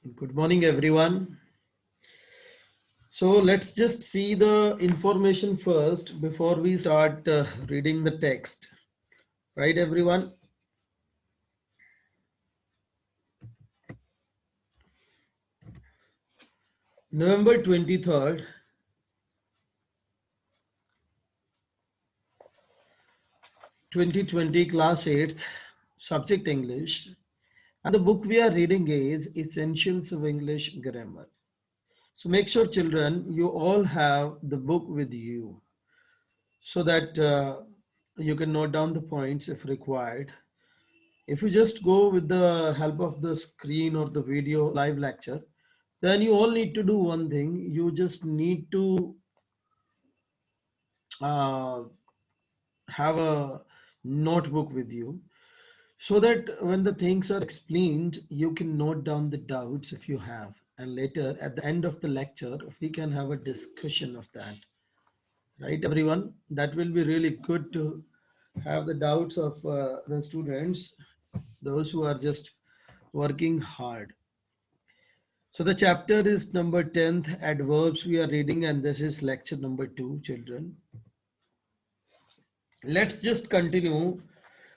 Good morning, everyone. So let's just see the information first before we start reading the text. Right, everyone? November 23rd, 2020, Class 8th, Subject English. And the book we are reading is Essentials of English Grammar. So make sure, children, you all have the book with you so that you can note down the points if required. If you just go with the help of the screen or the video live lecture, then you all need to do one thing. You just need to uh, have a notebook with you so that when the things are explained, you can note down the doubts if you have. And later, at the end of the lecture, we can have a discussion of that. Right, everyone? That will be really good to have the doubts of the students, those who are just working hard. So the chapter is number 10th, adverbs we are reading, and this is lecture number 2, children. Let's just continue.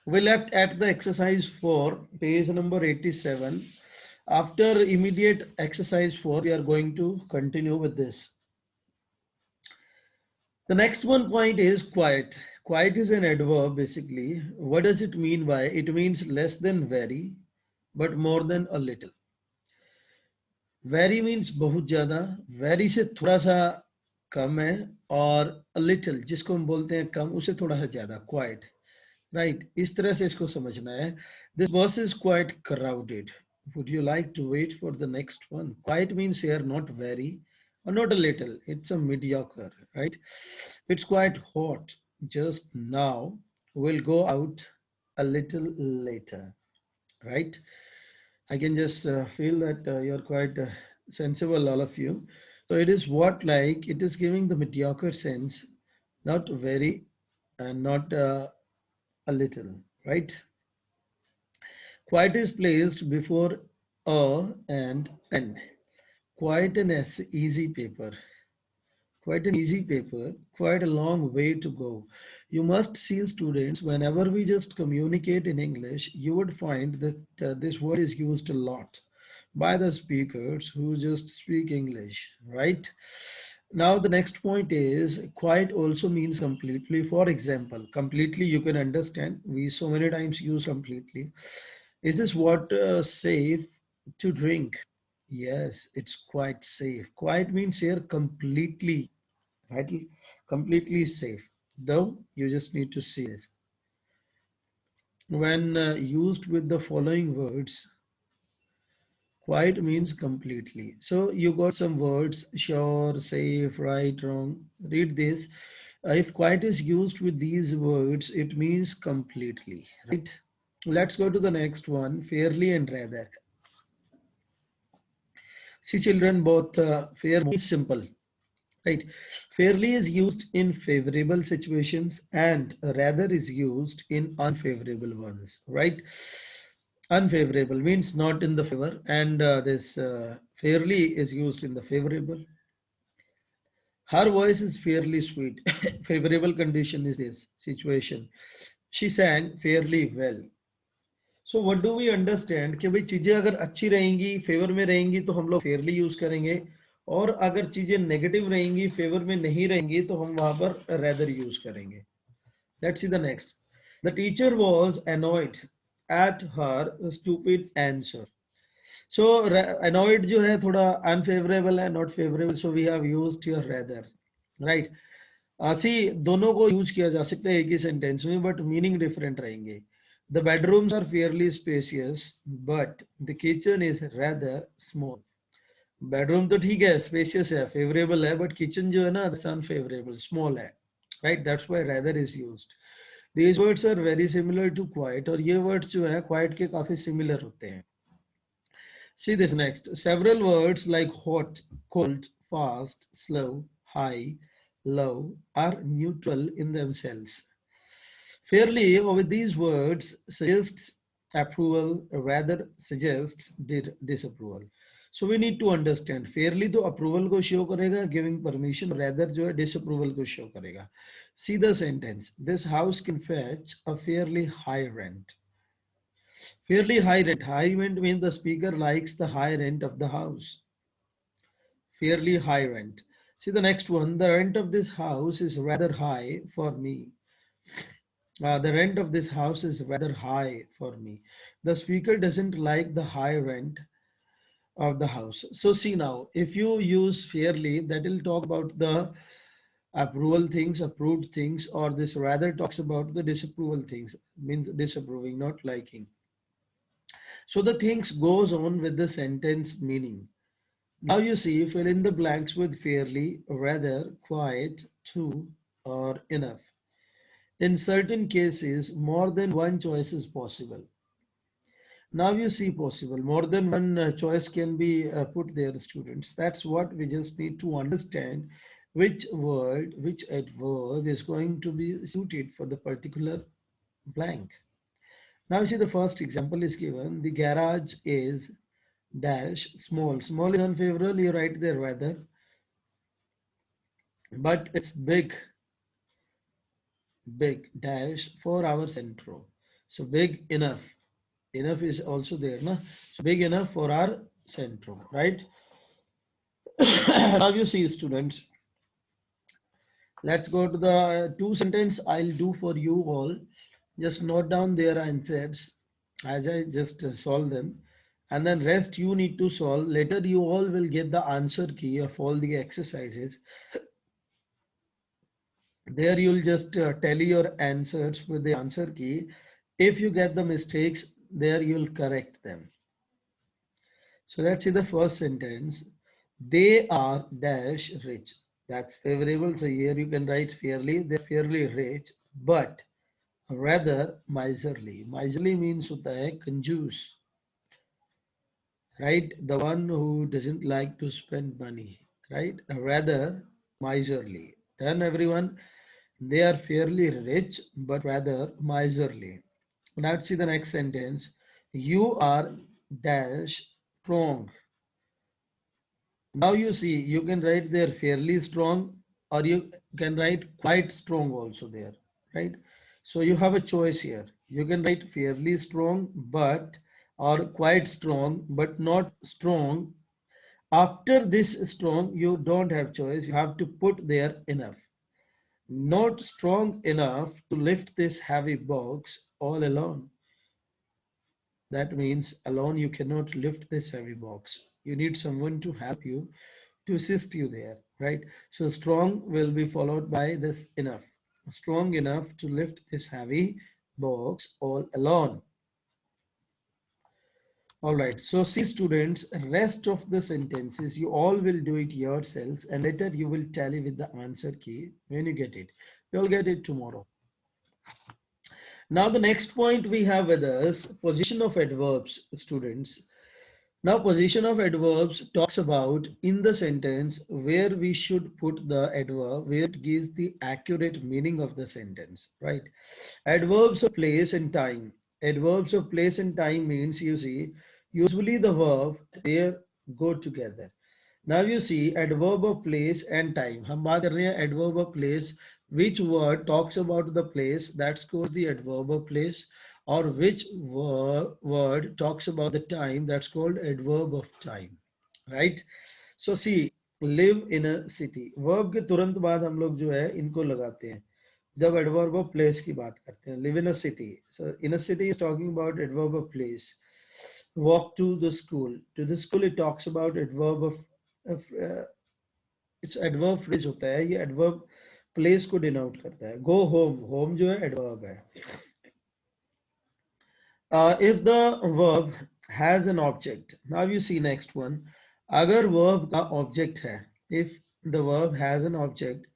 We left at the exercise 4, page number 87. After immediate exercise 4, we are going to continue with this. The next one point is quiet. Quiet is an adverb basically. What does it mean by? It means less than very, but more than a little. Very means बहुत ज्यादा, very से थोड़ा सा कम है, और a little जिसको हम बोलते हैं कम, उसे थोड़ा सा ज्यादा, क्वाइट, राइट, इस तरह से इसको समझना है. This bus is quite crowded. Would you like to wait for the next one? Quite means here not very or not a little, it's a mediocre, right? It's quite hot just now, we'll go out a little later, right? I can just feel that you're quite sensible, all of you. So it is what, like, it is giving the mediocre sense, not very and not a little, right? Quite is placed before a and an. Quite an easy paper. Quite an easy paper, quite a long way to go. You must see, students, whenever we just communicate in English, you would find that this word is used a lot by the speakers who just speak English, right? Now, the next point is quite also means completely. For example, completely you can understand. We so many times use completely. Is this water safe to drink? Yes, it's quite safe. Quite means here completely, right? Completely safe. Though you just need to see this. When used with the following words, quite means completely. So you got some words, sure, safe, right, wrong. Read this. If quite is used with these words, it means completely, right? Let's go to the next one, fairly and rather. See, children, both fair means simple, right? Fairly is used in favorable situations and rather is used in unfavorable ones, right? Unfavorable means not in the favor, and this fairly is used in the favorable. Her voice is fairly sweet. Favorable condition is this situation. She sang fairly well. So what do we understand कि भाई चीजें अगर अच्छी रहेंगी, favour में रहेंगी, तो हम लोग फेयरली यूज करेंगे, और अगर चीजें नेगेटिव रहेंगी, फेवर में नहीं रहेंगी, तो हम वहां पर रेदर यूज करेंगे. Let's see the next. The teacher was annoyed at her stupid answer. So annoyed जो है थोड़ा अनफेवरेबल है, not favourable, so we have used here rather, right. See, दोनों को यूज किया जा सकता है एक ही सेंटेंस में, बट मीनिंग डिफरेंट रहेंगे. The bedrooms are fairly spacious, but the kitchen is rather small. Bedroom तो ठीक है, स्पेसियस है, फेवरेबल है, बट किचन जो है ना, दैट्स अनफेवरेबल, स्मॉल है, right. That's why rather is used. These words are very similar to quiet, और ये words जो है quiet के काफी similar होते हैं. See this next. Several words like hot, cold, fast, slow, high, low are neutral in themselves. Fairly, with these words, suggests approval, rather suggests disapproval. So we need to understand fairly तो approval को show करेगा, giving permission, rather जो है disapproval को show करेगा. See the sentence, this house can fetch a fairly high rent. Fairly high rent. High rent means the speaker likes the high rent of the house. Fairly high rent. See the next one. The rent of this house is rather high for me. The rent of this house is rather high for me. The speaker doesn't like the high rent of the house. So see now, if you use fairly, that will talk about the approval things, approved things, or this rather talks about the disapproval things, means disapproving, not liking. So the things goes on with the sentence meaning. Now you see, fill in the blanks with fairly, rather, quite, too, or enough. In certain cases, more than one choice is possible. Now you see possible, more than one choice can be put there, students. That's what we just need to understand which word, which adverb is going to be suited for the particular blank. Now you see the first example is given. The garage is dash small. Small is unfavorable, you write there rather, but it's big dash for our centro. So big enough. Enough is also there, na? So big enough for our centro, right? Now you see, students, let's go to the two sentence I'll do for you all. Just note down their answers as I just solve them. And then rest you need to solve. Later you all will get the answer key of all the exercises. There you'll just tally your answers with the answer key. If you get the mistakes, there you'll correct them. So let's see the first sentence. They are dash rich. That's favorable. So here you can write fairly. They're fairly rich, but rather miserly. Miserly means होता है कंजूस, right? The one who doesn't like to spend money, right? Rather miserly. Then everyone, they are fairly rich, but rather miserly. Now let's see the next sentence. You are dash strong. Now you see, you can write there fairly strong, or you can write quite strong also there, right? So you have a choice here. You can write fairly strong, but or quite strong, but not strong. After this strong, you don't have choice. You have to put there enough. Not strong enough to lift this heavy box all alone. That means alone you cannot lift this heavy box. You need someone to help you, to assist you there, right? So strong will be followed by this enough. Strong enough to lift this heavy box all alone. All right, so see students, rest of the sentences, you all will do it yourselves and later you will tally with the answer key when you get it. You'll get it tomorrow. Now the next point we have with us, position of adverbs, students. Now position of adverbs talks about in the sentence where we should put the adverb, where it gives the accurate meaning of the sentence, right? Adverbs of place and time. Adverbs of place and time means you see, usually the verb there go together. Now you see adverb of place and time. हम बात कर रहे हैं adverb of place. Which word talks about the place? That's called the adverb of place. Or which word talks about the time? That's called adverb of time. Right? So see, live in a city. Verb के तुरंत बाद हम लोग जो है इनको लगाते हैं जब adverb of place की बात करते हैं. Live in a city. So in a city is talking about adverb of place. Walk to the school. To the school it talks about adverb of it's adverb phrase होता है. ये adverb place को denote करता है. Go home. Home जो है adverb है. If the verb has an object, now you see next one. अगर verb का object है, if the verb has an object,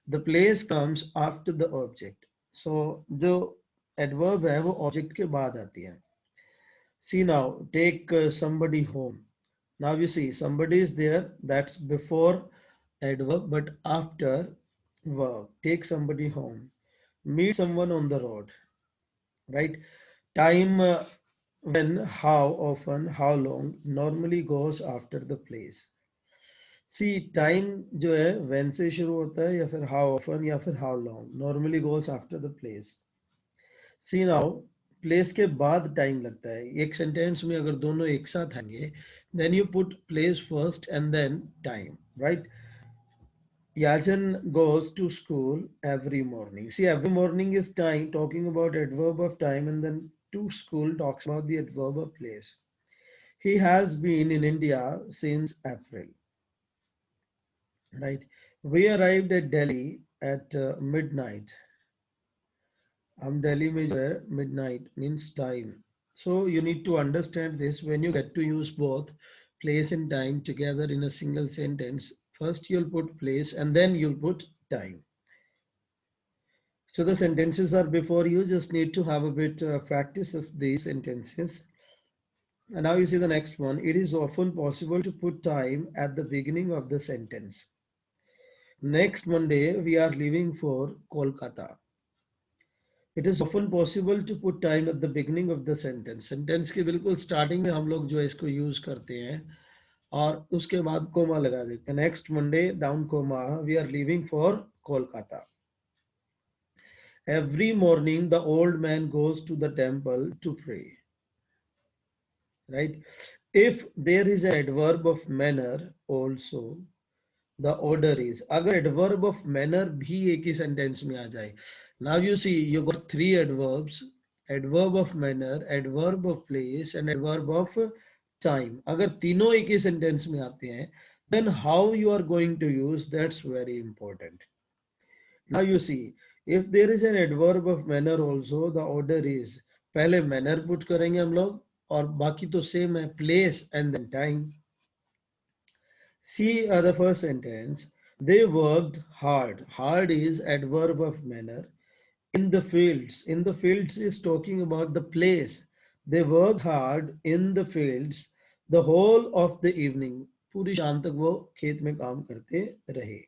the place comes after the object. So जो adverb है वो object के बाद आती है. See now, take somebody home. Now you see somebody is there, that's before adverb, but after verb. Take somebody home. Meet someone on the road, right? Time. when, how often, how long normally goes after the place. See time जो है when से शुरू होता है या फिर how often या फिर how long normally goes after the place. See now place के बाद टाइम लगता है एक सेंटेंस में अगर दोनों एक साथ आएंगे then you put place first and then time right. Yajan goes to school every morning. See, every morning is time, talking about adverb of time, and then to school talks about the adverb of place. He has been in India since April, right? We arrived at Delhi at midnight. हम Delhi में जो है midnight means time. So you need to understand this when you get to use both place and time together in a single sentence. First you'll put place and then you'll put time. So the sentences are before you, just need to have a bit practice of these sentences. And now you see the next one. It is often possible to put time at the beginning of the sentence. Next Monday, we are leaving for Kolkata. It is often possible to put time at the beginning of the sentence. Sentence के बिल्कुल starting में हम लोग जो है इसको use करते हैं और उसके बाद कोमा लगा देते हैं. Next Monday, down comma, we are leaving for Kolkata. Every morning, the old man goes to the temple to pray. Right? If there is an adverb of manner also, the order is. अगर adverb of manner भी एक ही sentence में आ जाए. Now you see, you got three adverbs: adverb of manner, adverb of place, and adverb of time. अगर तीनों एक ही sentence में आते हैं, then how you are going to use, that's very important. Now you see, if there is an adverb of manner also, the order is पहले manner put करेंगे हम लोग और बाकी तो same है place and then time. See the first sentence. They worked hard. Hard is adverb of manner. In the fields. In the fields is talking about the place. They worked hard in the fields the whole of the evening. पूरी शाम तक वो खेत में काम करते रहे.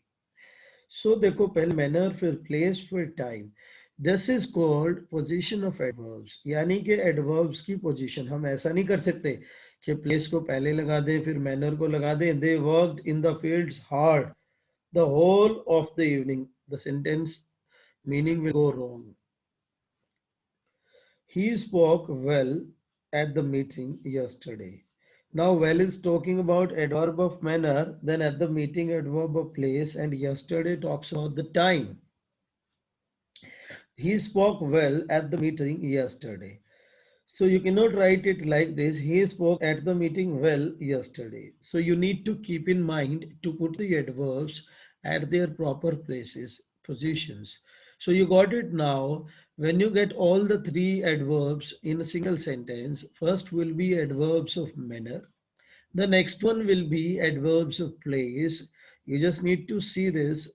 So देखो पहले manner फिर place फिर time. This is called position of adverbs. यानी कि adverbs की position. हम ऐसा नहीं कर सकते कि place को पहले लगा दें फिर manner को लगा दें. They worked in the fields hard the whole of the evening. The sentence meaning will go wrong. He spoke well at the meeting yesterday. Now, well is talking about adverb of manner, then at the meeting adverb of place, and yesterday talks about the time. He spoke well at the meeting yesterday. So you cannot write it like this. He spoke at the meeting well yesterday. So you need to keep in mind to put the adverbs at their proper places, positions. So you got it now. When you get all the three adverbs in a single sentence, first will be adverbs of manner. The next one will be adverbs of place. You just need to see this.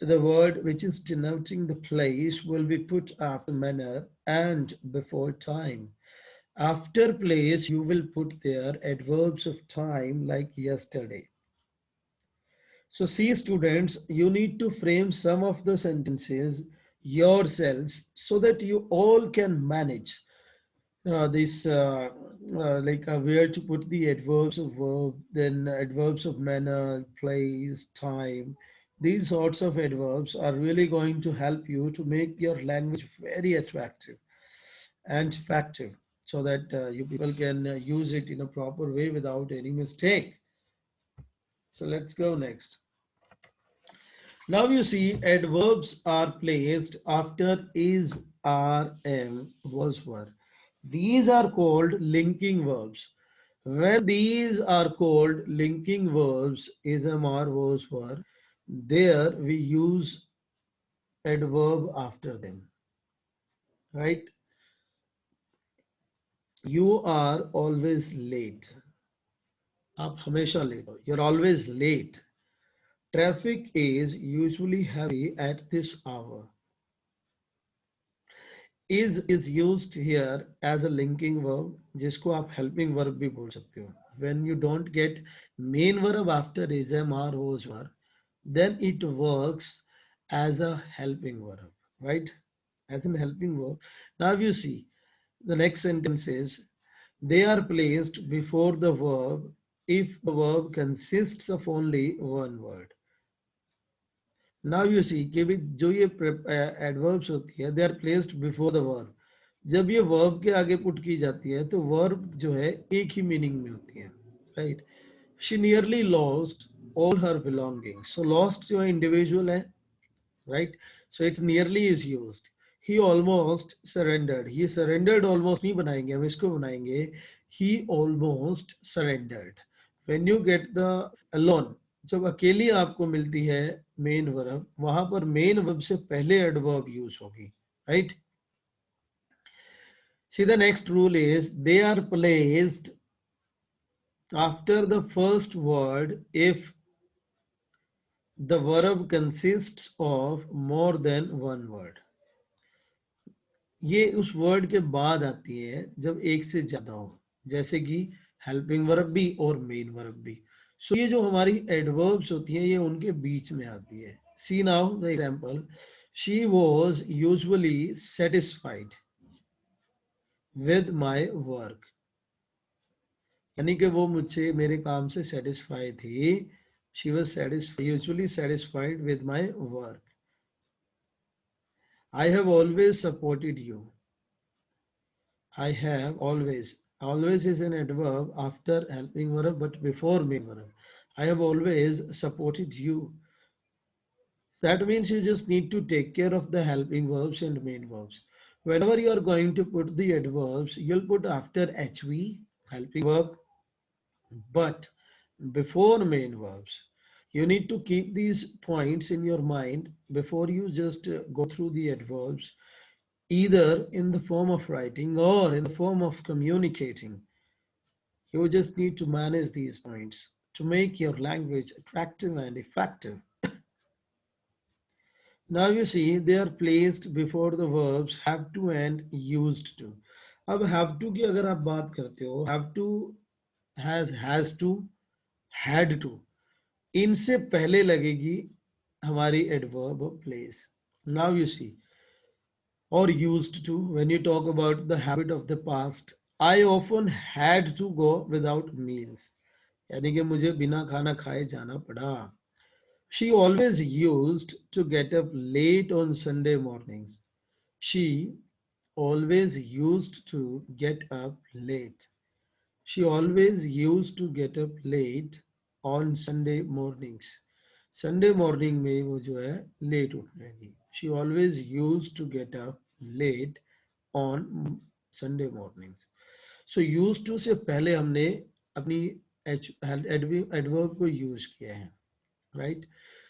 The word which is denoting the place will be put after manner and before time. After place, you will put there adverbs of time like yesterday. So see students, you need to frame some of the sentences yourselves so that you all can manage this where to put the adverbs of verb, then adverbs of manner, place, time. These sorts of adverbs are really going to help you to make your language very attractive and effective so that you people can use it in a proper way without any mistake. So let's go next. Now you see adverbs are placed after is, are, am, was, were. These are called linking verbs. When these are called linking verbs, is, am, are, was, were, there we use adverb after them, right? You are always late. आप हमेशा late हो. You're always late. Traffic is usually heavy at this hour. Is used here as a linking verb, जिसको आप helping verb भी बोल सकते हो. When you don't get main verb after is, am, are, was, were, then it works as a helping verb, right? As an helping verb. Now you see the next sentence is They are placed before the verb if the verb consists of only one word. Now you see कि भी जो ये adverbs होती है, they are placed before the verb. जब ये verb के आगे put की जाती है तो verb जो है एक ही meaning में होती है, right? She nearly lost all her belongings. So lost जो है individual है, right? So it's nearly is used. He almost surrendered. He surrendered almost नहीं बनाएंगे, हम इसको बनाएंगे he almost surrendered. When you get the alone, जब अकेली आपको मिलती है मेन वर्ब, वहां पर मेन वर्ब से पहले एडवर्ब यूज होगी, right? See, the next rule is they are placed after the first word if the verb consists of more than one word. ये उस वर्ड के बाद आती है जब एक से ज्यादा हो, जैसे कि हेल्पिंग वर्ब भी और मेन वर्ब भी. सो ये जो हमारी एडवर्ब्स होती हैं ये उनके बीच में आती है. See now the example. She was usually satisfied with my work. यानी कि वो मुझसे मेरे काम से सेटिस्फाई थी. She was satisfied usually satisfied with my work. I have always supported you. I have always. Always is an adverb after helping verb but before main verb. I have always supported you. That means you just need to take care of the helping verbs and main verbs. Whenever you are going to put the adverbs, you'll put after HV, helping verb, but before main verbs. You need to keep these points in your mind before you just go through the adverbs, either in the form of writing or in the form of communicating. You just need to manage these points to make your language attractive and effective. Now you see they are placed before the verbs have to and used to. अब have to की अगर आप बात करते हो, have to, has to, had to, इनसे पहले लगेगी हमारी adverb place. Now you see, or used to, when you talk about the habit of the past, I often had to go without meals. यानी कि मुझे बिना खाना खाए जाना पड़ा. She always used to get up late on Sunday mornings. She always used to get up late. She always used to get up late on Sunday mornings. Sunday morning में वो जो है late उठेगी. She always used to get up late on Sunday mornings. So used to से पहले हमने अपनी adverb को use किया है, right?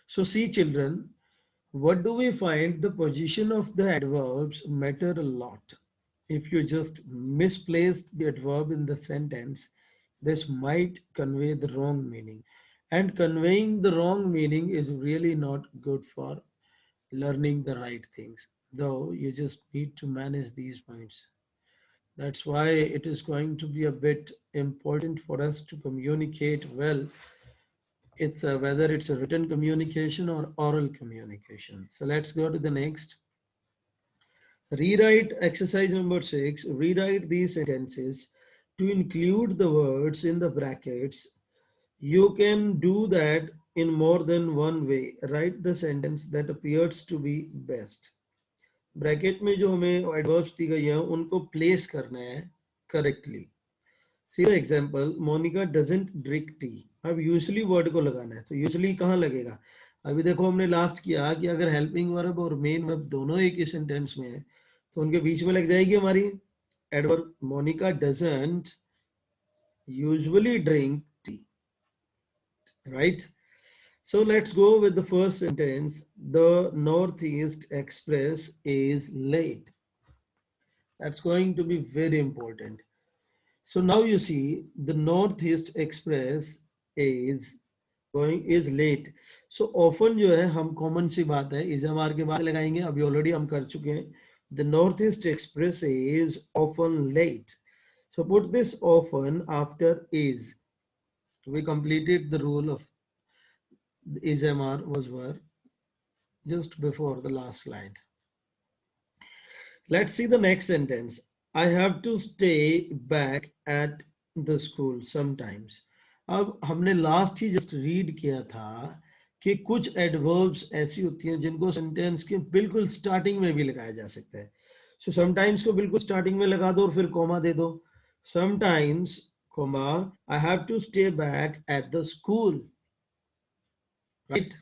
So see children, what do we find? The position of the adverbs matter a lot. If you just misplaced the adverb in the sentence, this might convey the wrong meaning. And conveying the wrong meaning is really not good for learning the right things. Though you just need to manage these points. That's why it is going to be a bit important for us to communicate well. It's whether it's a written communication or oral communication. So let's go to the next. Rewrite exercise number 6. Rewrite these sentences to include the words in the brackets. You can do that in more than one way. Write the sentence that appears to be best. Bracket में जो हमें adverbs दी गई है उनको place करना है correctly. See the example, Monika doesn't drink tea. अब usually word को लगाना है, तो यूजली कहाँ लगेगा? अभी देखो हमने लास्ट किया कि अगर हेल्पिंग वर्ब और मेन वर्ब दोनों एक ही सेंटेंस में है तो उनके बीच में लग जाएगी हमारी adverb. Monika doesn't usually drink tea, right? So let's go with the first sentence. The Northeast Express is late. That's going to be very important. So now you see the Northeast Express is late. So often जो है हम common सी बात है is हमारे के बाद लगाएंगे. अभी ऑलरेडी हम कर चुके हैं. The Northeast Express is often late. So put this often after is. We completed the rule of is MR was were just before the last line. Let's see the next sentence. I have to stay back at the school sometimes. अब हमने last ही just read किया था कि कुछ adverbs ऐसी होती हैं जिनको सेंटेंस के बिल्कुल स्टार्टिंग में भी लगाया जा सकता है. सो समटाइम्स को बिल्कुल स्टार्टिंग में लगा दो और फिर कॉमा दे दो. Sometimes comma I have to stay back at the school, right.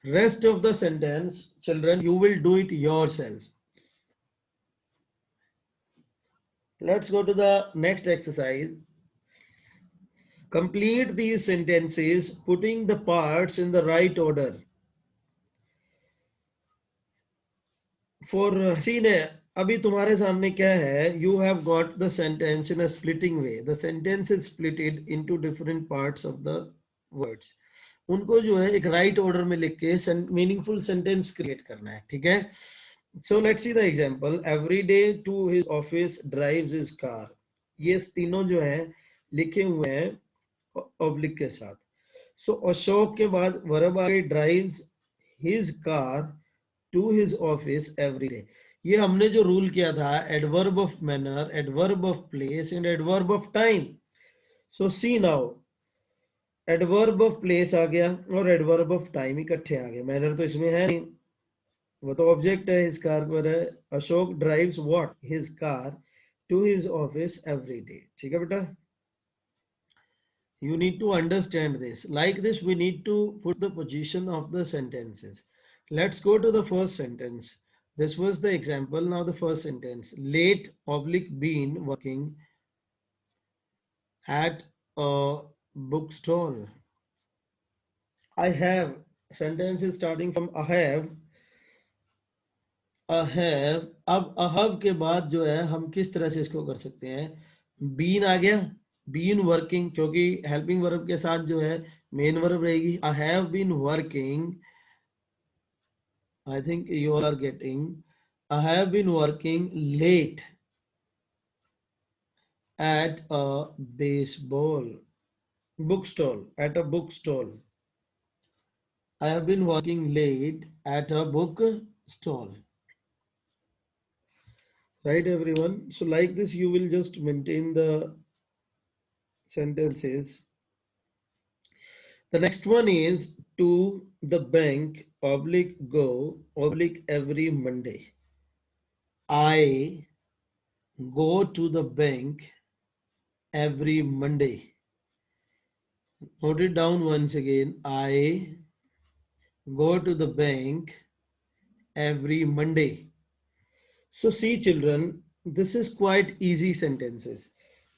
Rest of the sentence, children, you will do it yourselves. Let's go to the next exercise. Complete these sentences putting the parts in the right order. For scene, अभी तुम्हारे सामने क्या है? You have got the sentence in a splitting way. The sentence is split into different parts of the words. उनको जो है एक right order में लिख के मीनिंगफुल सेंटेंस क्रिएट करना है. ठीक है. So let's see the example. Every day to his office drives his car. ये तीनों जो है लिखे हुए हैं ऑब्लिक के साथ. So अशोक के बाद वर्ब आगे drives his car to his office every day. ये हमने जो रूल किया था adverb of manner, adverb of place and adverb of time. So see now, adverb of place आ गया और adverb of time इकट्ठे आ गए. मैनर तो इसमें है नहीं, वो तो ऑब्जेक्ट है. इस कार पर है Ashok drives what his car to his office every day. ठीक है बेटा. You need to understand this. Like this, we need to put the position of the sentences. Let's go to the first sentence. This was the example. Now the first sentence. Late oblique been working at a bookstall. I have. Sentence is starting from I have. Have. अब have के बाद जो है हम किस तरह से इसको कर सकते हैं? बीन आ गया. बीन वर्किंग, क्योंकि हेल्पिंग वर्ब के साथ जो है मेन वर्ब रहेगी. I have been working. I think you are getting. I have been working late at a baseball book stall. At a book stall. I have been working late at a book stall. Right, everyone? So like this, you will just maintain the sentences. The next one is to the bank oblique go oblique every Monday. I go to the bank every Monday. Note it down once again. I go to the bank every Monday. So see children, this is quite easy sentences.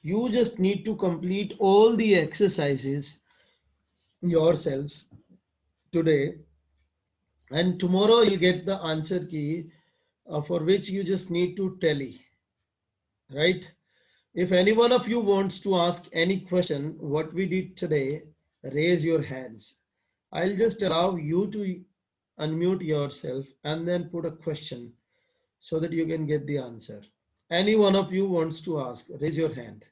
You just need to complete all the exercises yourselves today, and tomorrow you'll get the answer key for which you just need to tally, right? If any one of you wants to ask any question what we did today, raise your hands. I'll just allow you to unmute yourself and then put a question so that you can get the answer. Any one of you wants to ask, raise your hand.